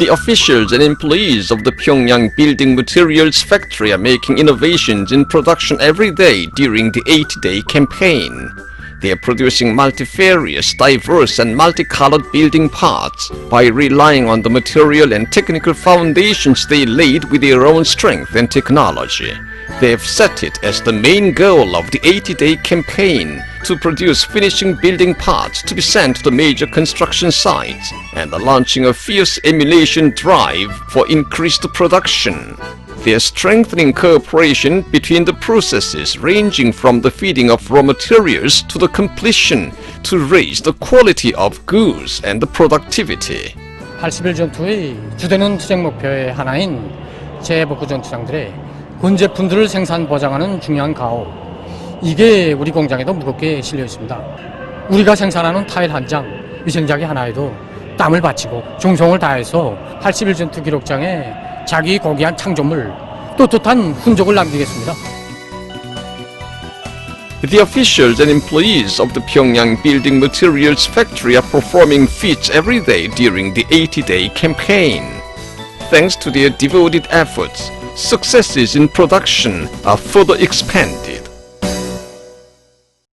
The officials and employees of the Pyongyang building materials factory are making innovations in production every day during the 80-day campaign. They are producing multifarious, diverse and multicolored building parts by relying on the material and technical foundations they laid with their own strength and technology. They have set it as the main goal of the 80-day campaign to produce finishing building parts to be sent to the major construction sites and the launching of fierce emulation drive for increased production. They are strengthening cooperation between the processes ranging from the feeding of raw materials to the completion to raise the quality of goods and the productivity. 80일 전투의 주되는 투쟁 목표의 하나인 재복구 전투장들의 군 제품들을 생산 보장하는 중요한 가오. 이게 우리 공장에도 무겁게 실려 있습니다. 우리가 생산하는 타일 한 장, 위생자기 하나에도 땀을 바치고 정성을 다해서 80일 전투 기록장에 자기 고귀한 창조물, 떳떳한 흔적을 남기겠습니다. The officials and employees of the Pyongyang building materials factory are performing feats every day during the 80-day campaign. Thanks to their devoted efforts, successes in production are further expanded.